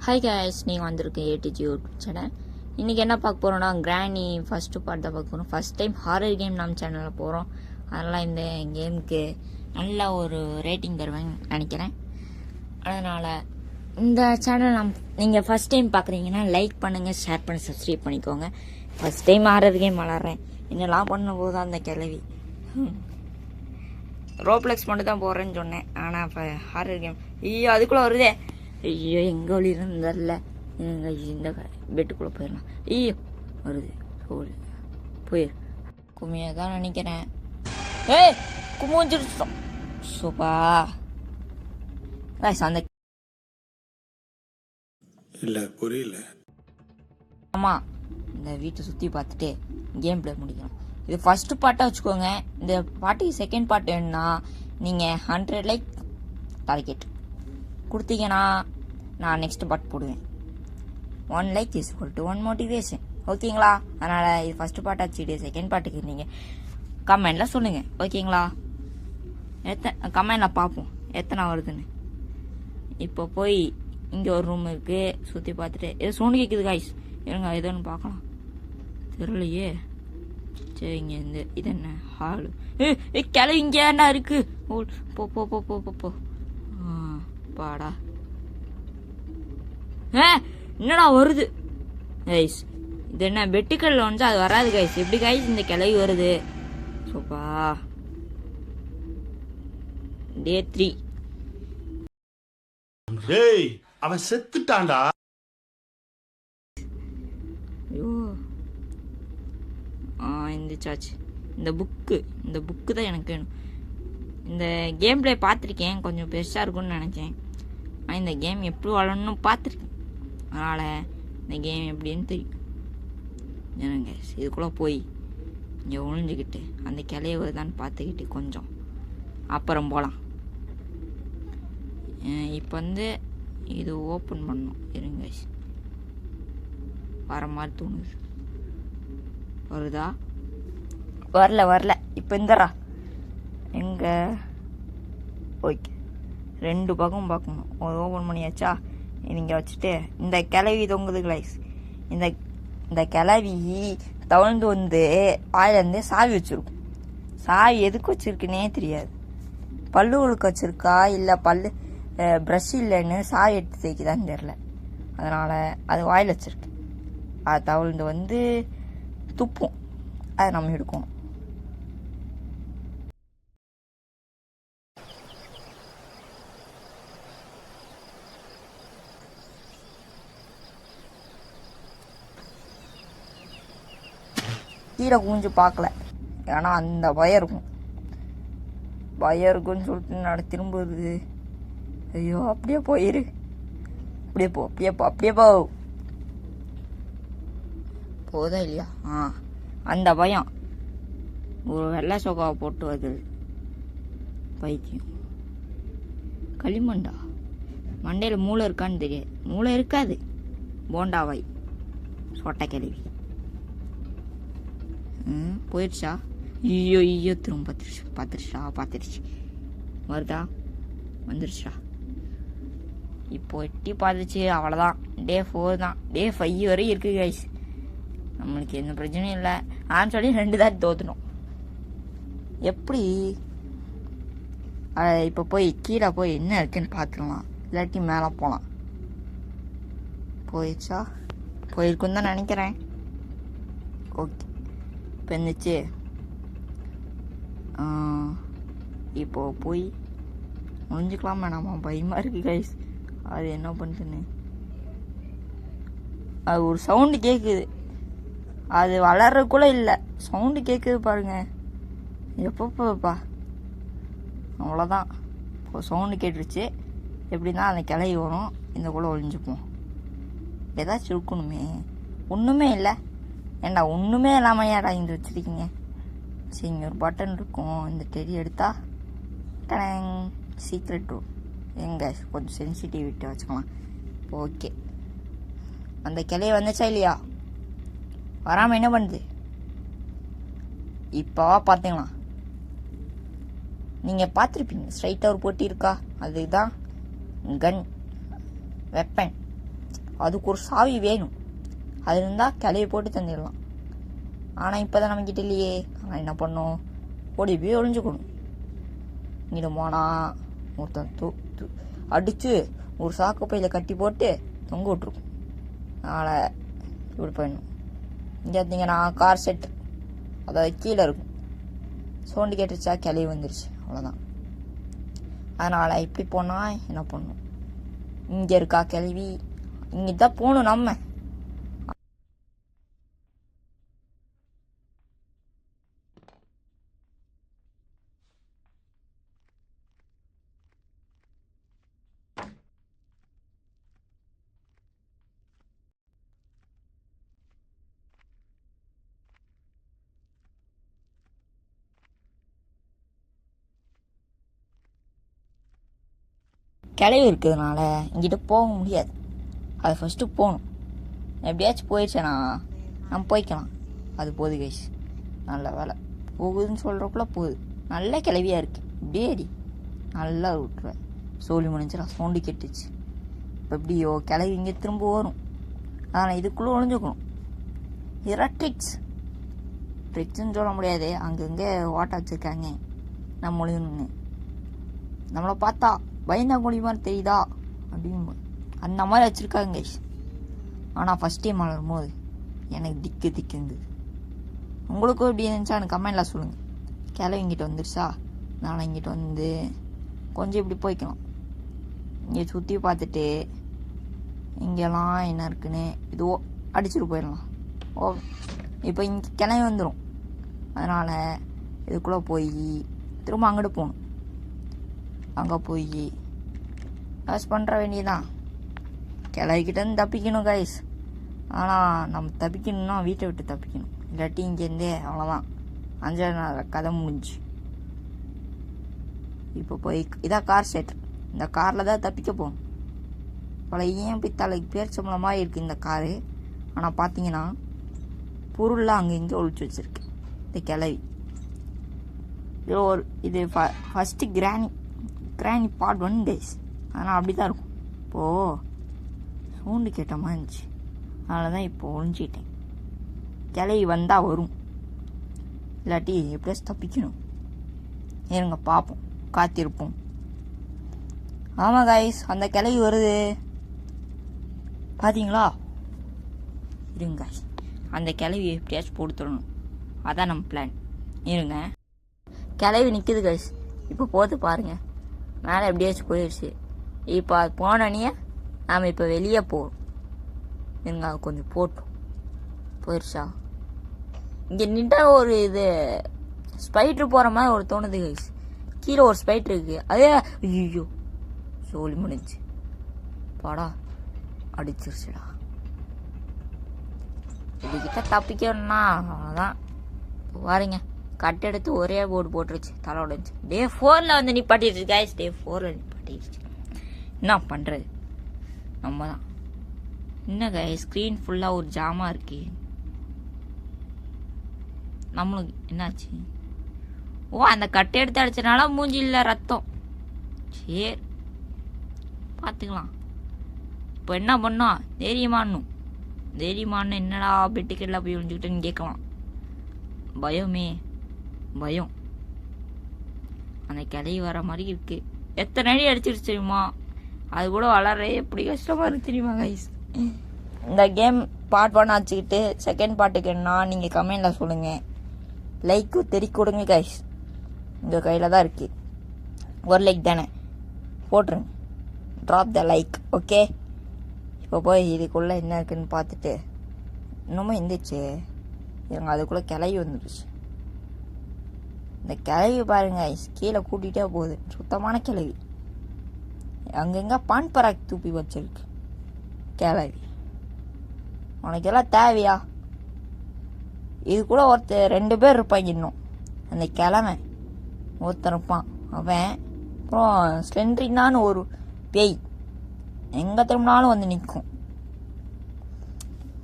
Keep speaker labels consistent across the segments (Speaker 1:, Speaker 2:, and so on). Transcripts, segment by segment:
Speaker 1: Hi guys, நீங்கள் வந்திருக்கு ADG YouTube channel. இன்றைக்கி என்ன பார்க்க போகிறோன்னா, கிராணி ஃபஸ்ட்டு பார்ட் தான் பார்க்க போகிறோம். ஃபஸ்ட் டைம் ஹாரர் கேம் நம்ம சேனலில் போகிறோம். அதனால் இந்த கேமுக்கு நல்ல ஒரு ரேட்டிங் தருவேன்னு நினைக்கிறேன். அதனால் இந்த சேனல் நீங்கள் ஃபஸ்ட் டைம் பார்க்குறீங்கன்னா லைக் பண்ணுங்கள், ஷேர் பண்ணி சப்ஸ்கிரைப் பண்ணிக்கோங்க. ஃபஸ்ட் டைம் ஹாரர் கேம் விளாட்றேன். என்னெல்லாம் பண்ணும்போது தான் அந்த கிளவி ரோப்ளெக்ஸ் மட்டும் தான் போடுறேன்னு சொன்னேன். ஆனால் இப்போ ஹாரர் கேம் ஐயோ அதுக்குள்ளே வருதே. ஐயோ எங்கே வழி இருந்ததில்ல. இந்த பெட்டுக்குள்ளே போயிடலாம். ஐயோ வருது போயிரு. கும்மியை தான் நினைக்கிறேன். ஏய் கும்மிச்சிருச்சோம் சூப்பா அந்த
Speaker 2: இல்லை புரியல.
Speaker 1: ஆமாம், இந்த வீட்டை சுற்றி பார்த்துட்டு கேம் பிளே முடிக்கணும். இது ஃபஸ்ட்டு பார்ட்டாக வச்சுக்கோங்க. இந்த பாட்டுக்கு செகண்ட் பார்ட் வேணும்னா நீங்கள் 100 லைக் டார்கெட் கொடுத்தீங்கன்னா நான் நெக்ஸ்ட் பார்ட் போடுவேன். 1 like is equal to 1 motivation. ஓகேங்களா? அதனால் இது ஃபஸ்ட்டு பார்ட் ஆச்சுட்டு செகண்ட் பார்ட்டுக்கு நீங்கள் கமெண்டில் சொல்லுங்கள். ஓகேங்களா? கமெண்டில் பார்ப்போம் எத்தனை வருதுன்னு. இப்போ போய் இங்கே ஒரு ரூம் இருக்குது, சுற்றி பார்த்துட்டு ஏதோ சவுண்டு கேட்குது காய்ஸ். இருங்க எதுன்னு பார்க்கலாம். தெரியலையே. சரி இங்கே இந்த இது என்ன ஹாலு? கிளவி இங்கே ஏண்டா இருக்கு? ஓ போ போ போ போ போ போ பாடா. என்னடா வருது கைஸ்? இது என்ன வெட்டுக்கல்ல வந்து அது வராது கைஸ். எப்படி கைஸ் இந்த கிளவி வருது? சோப்பா டே 3.
Speaker 2: டேய் அவன் செத்துட்டான்டா.
Speaker 1: ஐயோ எந்திரிச்சாச்சு. இந்த புக்கு தான் எனக்கு வேணும். இந்த கேம் பிளே பார்த்துருக்கேன், கொஞ்சம் பெருசாக இருக்கும்னு நினச்சேன். ஆனால் இந்த கேம் எப்படி விளாடணும்னு பார்த்துருக்கேன். அதனால் இந்த கேம் எப்படின்னு தெரியும். ஜனங்க இதுக்குள்ளே போய் இங்கே ஒழிஞ்சிக்கிட்டு அந்த கிளைய வருதான்னு பார்த்துக்கிட்டு கொஞ்சம் அப்புறம் போகலாம். இப்போ வந்து இது ஓப்பன் பண்ணணும். இருங்க வர மாதிரி தோணுது. வருதா? வரல. இப்போ இந்தரா எங்கே? ஓகே, 2 பக்கம் பார்க்கணும். ஓப்பன் பண்ணியாச்சா? நீங்கள் வச்சுட்டு இந்த கிளவி தொங்குது கிளைஸ். இந்த கிளவி தவழ்ந்து வந்து வாயிலேருந்து சாவி வச்சுருக்கும். சாவி எதுக்கு வச்சுருக்குன்னே தெரியாது. பல்லுகளுக்கு வச்சுருக்கா இல்லை ப்ரஷ் இல்லைன்னு சாவி எடுத்து தேய்க்குதான்னு தெரில. அதனால் அது வாயில் வச்சுருக்கு. அது தவழ்ந்து வந்து துப்பும். அதை நம்ம எடுக்கணும். கீழே குஞ்சு பார்க்கல, ஏன்னா அந்த பயம் இருக்குன்னு சொல்லிட்டு நான் திரும்புறது. ஐயோ அப்படியே போயிரு. அப்படியே போ போதா இல்லையா? அந்த பயம் ஒரு வெள்ளை சோக்காவை போட்டு வருது. பைத்தியம் களிமண்டா. மண்டையில் மூளை இருக்கான்னு தெரியாது. மூளை இருக்காது. போண்டாவாய் சொட்டை கிளவி. போயிடுச்சா? ஐயோ திரும்ப பார்த்துருச்சா? வருதா? வந்துருச்சா? இப்போ எட்டி பார்த்துச்சு. அவ்வளோதான். டே 4 தான். டே 5 வரையும் இருக்குது கைஸ். நம்மளுக்கு எந்த பிரச்சனையும் இல்லை. ஆன்னு சொல்லி 2 தான் தோற்றணும். எப்படி? இப்போ போய் கீழே போய் என்ன இருக்குன்னு பார்த்துக்கலாம். இல்லாட்டி மேலே போகலாம். போயிடுச்சா? போயிருக்குன்னு தான் நினைக்கிறேன். ஓகே, இப்போ இருந்துச்சு. இப்போ போய் முடிஞ்சுக்கலாமா? நம்ம பயமாக இருக்குது கைஸ். அது என்ன பண்ணுதுன்னு. அது ஒரு சவுண்டு கேட்குது. அது வளர்றதுக்குள்ள இல்லை, சவுண்டு கேட்குது பாருங்க. எப்பப்பா அவ்வளோதான். இப்போ சவுண்டு கேட்டுருச்சு. எப்படின்னா அந்த கிளை வரும், இந்த கூட ஒழிஞ்சுப்போம். ஏதாச்சும் இருக்கணுமே. ஒன்றுமே இல்லை. ஏண்டா ஒன்றுமே இல்லாமல் ஏடா இங்கே வச்சுருக்கீங்க? சரி, இங்கே ஒரு பட்டன் இருக்கும். இந்த டெடி எடுத்தா டேங் சீக்ரெட் ரூம். எங்க கொஞ்சம் சென்சிட்டிவிட்டி வச்சுக்கலாம். ஓகே, அந்த கிளைய வந்துச்சா இல்லையா? வராமல் என்ன பண்ணுது? இப்போவா பார்த்தீங்களா? நீங்கள் பார்த்துருப்பீங்க. ஸ்ட்ரைட்டாக ஒரு போட்டி இருக்கா? அதுதான் கன் வெப்பன். அதுக்கு ஒரு சாவி வேணும். அது இருந்தால் கிளையை போட்டு தந்துடலாம். ஆனால் இப்போ தான் நம்மக்கிட்ட இல்லையே. ஆனால் என்ன பண்ணோம், ஓடி போய் ஒழிஞ்சுக்கணும். இங்கிட்ட போனால் ஒருத்தன் அடித்து ஒரு சாக்கு பையில் கட்டி போட்டு தொங்க விட்ருக்கும். அதனால் இப்படி போயிடணும். இங்கே பார்த்தீங்கன்னா கார் செட், அதாவது கீழே இருக்கும். சவுண்டு கேட்டுருச்சா கிளவி வந்துருச்சு, அவ்வளோதான். அதனால் இப்படி போனால் என்ன பண்ணணும், இங்கே இருக்கா கிளவி, இங்கே தான் போகணும் நம்ம. கிளவி இருக்கிறதுனால இங்கிட்ட போக முடியாது. அது ஃபஸ்ட்டு போகணும். எப்படியாச்சும் போயிடுச்சேண்ணா நம்ம போய்க்கலாம். அது போகுது கைஸ், நல்ல வேலை. போகுதுன்னு சொல்கிறக்குள்ள போகுது. நல்ல கிளவியாக இருக்குது. இப்படியே அடி நல்லா விட்டுருவேன். சோழி முடிஞ்சிடா, சவுண்டு கெட்டுச்சு. இப்போ எப்படியோ கிளவி இங்கே திரும்ப வரும். அதனால் இதுக்குள்ளே ஒழிஞ்சுக்கணும். இதெல்லாம் ட்ரிக்ஸ்ன்னு சொல்ல முடியாது. அங்கங்கே ஓட்ட வச்சுருக்காங்க, நம்ம ஒழியணுன்னு. நம்மளை பார்த்தா பயந்தாங்குழி மாதிரி தெரியுதா அப்படின்னு அந்த மாதிரி வச்சுருக்காங்க கைஸ். ஆனால் ஃபஸ்ட் டைம் வளரும் போது எனக்கு திக்குங்குது. உங்களுக்கும் எப்படி இருந்துச்சா எனக்கு கமெண்டில் சொல்லுங்கள். கிளவி இங்கிட்ட வந்துருச்சா, நான் இங்கிட்ட வந்து கொஞ்சம் இப்படி போய்க்கலாம். இங்கே சுற்றி பார்த்துட்டு இங்கெல்லாம் என்ன இருக்குன்னு இதுவோ அடிச்சுட்டு போயிடலாம். ஓ, இப்போ இங்கே கிளம்பி வந்துடும். அதனால் இதுக்குள்ளே போய் திரும்ப அங்கிட்டு போகணும். அங்கே போய் யூஸ் பண்ணுற வேண்டியதான். கிளவிக்கிட்டேருந்து தப்பிக்கணும் கைஸ். ஆனால் நம்ம தப்பிக்கணும்னா வீட்டை விட்டு தப்பிக்கணும். இல்லாட்டி இங்கேருந்தே அவ்வளோதான், 5 நாள் கதை முடிஞ்சு. இப்போ போய் இதான் கார் செட். இந்த காரில் தான் தப்பிக்க போகணும். பல ஏன் பித்தாளைக்கு பேர் மாதிரி இருக்குது இந்த காரு. ஆனால் பார்த்தீங்கன்னா பொருள்லாம் அங்கே இங்கே ஒழிச்சு வச்சுருக்கு இந்த கிளவி. இது ஃபஸ்ட்டு கிராணி பார்ட் 1 டேஸ். ஆனால் அப்படி தான் இருக்கும். இப்போது சவுண்டு கேட்ட மாதிரி இருந்துச்சு, அதனால தான் இப்போ ஒழிஞ்சிட்டேன். கிளவி வந்தால் வரும், இல்லாட்டி எப்படியாச்சும் தப்பிக்கணும். இருங்க பார்ப்போம், காத்திருப்போம். ஆமாம் கைஸ், அந்த கிளவி வருது பார்த்தீங்களா? இருங்க கைஸ், அந்த கிளவி எப்படியாச்சும் போட்டு தரணும். அதான் நம்ம பிளான். இருங்க, கிளவி நிற்குது கைஸ். இப்போ போது பாருங்கள், மேலே எப்படியாச்சும் போயிடுச்சு. இப்போ அது போனோடனே நாம் இப்போ வெளியே போகிறோம். இருங்க கொஞ்சம் போட்டோம். போயிடுச்சா? இங்கே நின்றா ஒரு இது ஸ்பைட்ரு போகிற மாதிரி ஒரு தோணுது கைஸ். கீழே ஒரு ஸ்பைட்ரு இருக்குது. அதே ஐயோ சோழி முடிஞ்சு பாடா அடிச்சிருச்சுடா. இதுக்கிட்ட தப்பிக்கணும்னா அவ்வளோதான். பாருங்க, கட்டெடுத்து ஒரே போர்டு போட்டுருச்சு, தலை உடஞ்சி. டே 4ல் வந்து நிப்பாட்டிடுச்சு கைஸ். டே 4ல் நிப்பாட்டிடுச்சு. என்ன பண்ணுறது, நம்ம தான். என்ன கைஸ், ஸ்க்ரீன் ஃபுல்லாக ஒரு ஜாமாக இருக்கு. நம்மளுக்கு என்னாச்சு? ஓ, அந்த கட்டை எடுத்து அடிச்சனால மூஞ்சியில் ரத்தம். சரி பார்த்துக்கலாம். இப்போ என்ன பண்ணோம், தைரியமானு என்னடா பெட்டுக்கெல்லாம் போய் ஒழிஞ்சுக்கிட்டேன்னு கேட்கலாம். பயம். அந்த கிளவி வர மாதிரி இருக்கு. எத்தனை அடி அடிச்சிருச்சு தெரியுமா? அது கூட வளர எப்படி கஷ்டமா இருக்கு தெரியுமா கைஸ்? இந்த கேம் பார்ட் 1 ஆச்சுக்கிட்டு செகண்ட் பார்ட்டுக்கு என்ன நீங்கள் கமெண்டில் சொல்லுங்கள். லைக்கு தெரி கொடுங்க கைஸ். உங்கள் கையில் தான் இருக்குது. ஒரு லைக் தானே போட்டுருங்க. Drop the like. ஓகே, இப்போ போய் இதுக்குள்ளே என்ன இருக்குன்னு பார்த்துட்டு இன்னமும் இருந்துச்சு. இவங்க அதுக்குள்ளே கிளவி வந்துடுச்சு. இந்த கிளவி பாருங்க கீழே கூட்டிகிட்டே போகுது. சுத்தமான கிளவி. அங்கங்க பான் பராக் தூப்பி வச்சிருக்கு கிளவி. உனக்கெல்லாம் தேவையா? இது கூட ஒருத்தர் 2 பேர் இருப்பாங்க இன்னும். அந்த கிழமை ஒருத்தர் இருப்பான், அவன். அப்புறம் ஸ்லெண்ட்ரினான்னு ஒரு பேய் எங்கே திரும்பினாலும் வந்து நிற்கும்.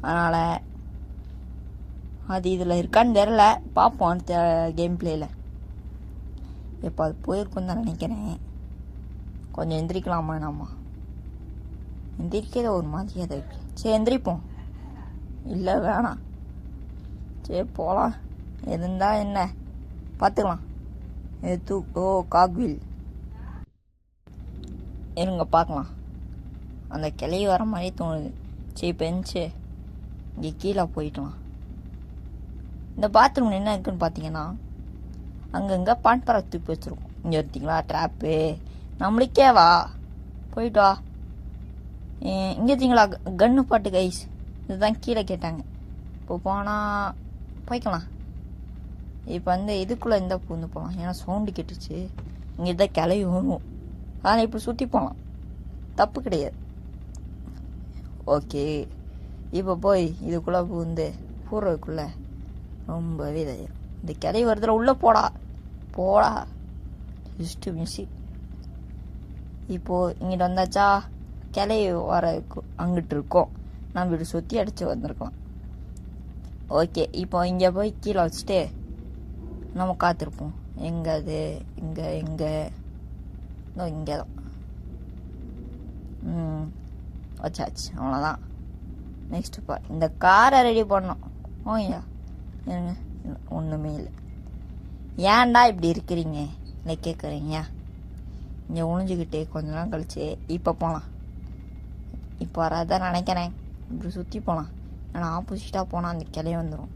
Speaker 1: அதனால் அது இதில் இருக்கான்னு தெரில, பார்ப்போம் அடுத்த கேம் பிளேயில். இப்போ அது போயிருக்குன்னு தான் நினைக்கிறேன். கொஞ்சம் எந்திரிக்கலாமா நாம? எந்திரிக்கிறத ஒரு மாதிரியாக தான் இருக்கு. சரி எந்திரிப்போம். இல்லை வேணாம், சரி போகலாம். இருந்தா என்ன பார்த்துக்கலாம். இது காக்வில் இருங்க பார்க்கலாம். அந்த கிளை வர மாதிரி தோணுது. சரி பெஞ்சு இங்கே கீழே போயிக்கலாம். இந்த பாத்ரூம் என்ன இருக்குன்னு பார்த்தீங்கன்னா அங்கங்கே பான்பரா தூக்கி வச்சுருக்கோம். இங்கே எடுத்தீங்களா ட்ராப்பு நம்மளுக்கே வா போயிட்டு வா. இங்கே எடுத்தீங்களா கன்னு பாட்டு கைஸ், இதுதான் கீழே கேட்டாங்க. இப்போ போனால் போய்க்கலாம். இப்போ வந்து இதுக்குள்ளே இருந்தால் பூந்து போகலாம். ஏன்னா சவுண்டு கேட்டுச்சு. இங்கே தான் கிளவி வரும். ஆனால் இப்போ சுற்றி போகலாம், தப்பு கிடையாது. ஓகே இப்போ போய் இதுக்குள்ளே பூந்து பூர்வதுக்குள்ளே ரொம்பவே தைரியம். இந்த கிளவி வருதுல உள்ளே போடா போடா ஜஸ்ட்டு மிஸ்ஸி. இப்போது இங்கிட்ட வந்தாச்சா, கிளவி வர அங்கிட்டு இருக்கோம். நம்ம இப்படி சுற்றி அடித்து வந்திருக்கலாம். ஓகே இப்போ இங்கே போய் கீழே வச்சுட்டு நம்ம காத்திருப்போம். எங்கே அது இங்கே இங்கே தான் வச்சாச்சு. அவ்வளோதான். நெக்ஸ்ட்டு இந்த காரை ரெடி பண்ணோம். ஓய்யா இருங்க, ஒன்றுமே இல்லை. ஏன்டா இப்படி இருக்கிறீங்க இல்லை கேட்குறீங்க. இங்கே ஒழிஞ்சிக்கிட்டே கொஞ்ச நேரம் கழிச்சு இப்போ போகலாம். இப்போ வராதான் நினைக்கிறேன். இப்படி சுற்றி போகலாம். ஆனால் ஆப்போசிட்டாக போனால் அந்த கிளைய வந்துடும்.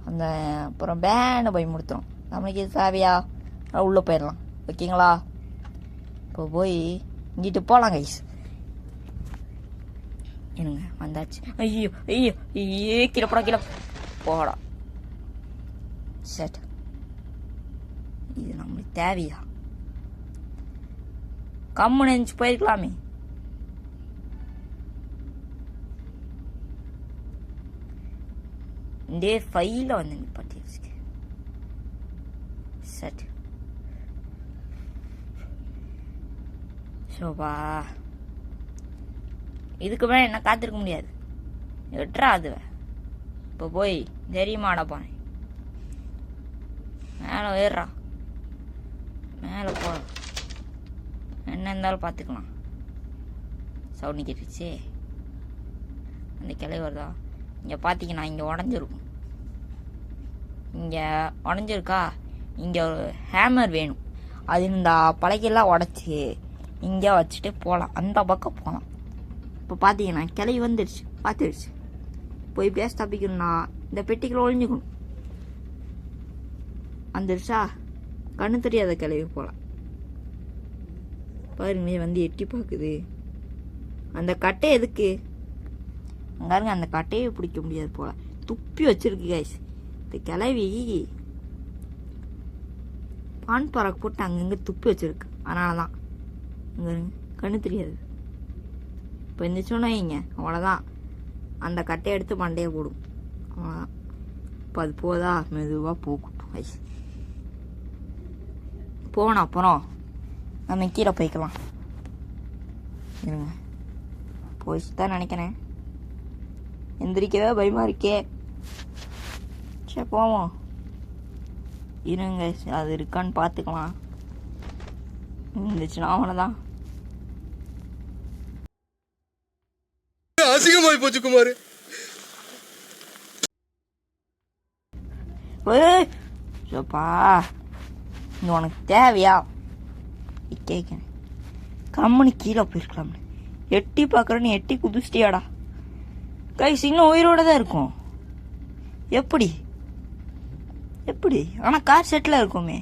Speaker 1: அந்த அப்புறம் பேண்டை போய் முடித்துடும். நம்மளுக்கு இது தேவையா, உள்ளே போயிடலாம். ஓகேங்களா? இப்போ போய் இங்கிட்டு போகலாம் கைஸ். என்னங்க வந்தாச்சு. ஐயோ ஐயோ ஐயோ கீழே போடா கீழே போடா. சட், இது நம்மளுக்கு தேவையா? கம்மு நினைச்சு போயிருக்கலாமே. டே 5ல வந்து நிப்பாட்டி வச்சுக்க. சட் ஷோபா, இதுக்கு மேலே என்ன காத்திருக்க முடியாது. எட்ரா அது. இப்போ போய் தெரியுமாடா போனேன். மேலே ஏறா, மேலே போ. என்ன இருந்தாலும் பார்த்துக்கலாம். சவுண்ட் கேட்டுச்சு. அந்த கிளை வருதா? இங்கே பார்த்தீங்கன்னா இங்கே உடஞ்சிருக்கும். இங்கே உடஞ்சிருக்கா? இங்கே ஒரு ஹேமர் வேணும். அது இந்த பலகையெல்லாம் உடச்சி இங்கே வச்சுட்டு போகலாம். அந்த பக்கம் போகலாம். இப்போ பார்த்தீங்கன்னா கிளை வந்துடுச்சு, பார்த்துடுச்சு. போய் பேச தப்பிக்கணும்னா இந்த பெட்டிக்குள்ள ஒழிஞ்சுக்கணும். வந்துடுச்சா? கண்ணு தெரியாத கிளவி போகலாம். பாருங்க வந்து எட்டி பார்க்குது. அந்த கட்டை எதுக்கு அங்காருங்க? அந்த கட்டையை பிடிக்க முடியாது போல, துப்பி வச்சிருக்கு கைஸ். இந்த கிளவி பான் பறக்க போட்டு அங்கங்கே துப்பி வச்சிருக்கு. அதனால தான் இங்கே கண்ணு தெரியாது. இப்போ இருந்துச்சோன்னா வைங்க, அவ்வளோதான். அந்த கட்டையை எடுத்து மண்டையை போடும். அவ்வளோதான். இப்போ அது போதா? மெதுவாக போகட்டும் கைஸ். போன அப்புறம் நம்ம கீழே போய்க்கலாம். இருங்க, போயிச்சு தான் நினைக்கிறேன். எந்திரிக்கவே பயமா இருக்கே. சரி போவோம். இருங்க, அது இருக்கான்னு பார்த்துக்கலாம். இருந்துச்சுன்னா அவனதான்.
Speaker 2: அசிங்கமாய் போச்சு குமார்.
Speaker 1: சோப்பா, இது உனக்கு தேவையா கேட்குறேன். கம்மனு கீழே போயிருக்கலாம்னு எட்டி பார்க்குறேன்னு எட்டி குதிச்சிட்டியாடா. கைஸ் இன்னும் உயிரோட தான் இருக்கும். எப்படி எப்படி? ஆனால் கார் செட்டில் இருக்குமே.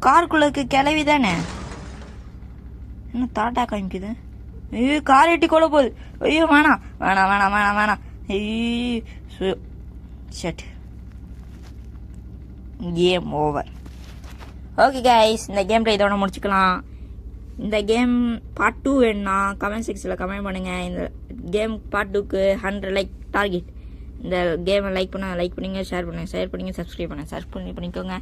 Speaker 1: காருக்குள்ள இருக்க கிளவி தானே. என்ன தாட்டா காமிக்குது? கார் எட்டி கொள்ள போகுது. ஐயோ வேணாம் வேணாம் வேணாம் வேணாம் வேணாம். ஐயோ shut, game over. Okay guys, இந்த கேம் பிளே இதோட முடிச்சுக்கலாம். இந்த கேம் பார்ட் 2 வேணும்னா கமெண்ட் செக்ஷனில் கமெண்ட் பண்ணுங்கள். இந்த கேம் பார்ட் 2க்கு 100 லைக் டார்கெட். இந்த கேமை லைக் பண்ணுங்கள், ஷேர் பண்ணுங்கள், சப்ஸ்கிரைப் பண்ணுங்கள், பண்ணிக்கோங்க.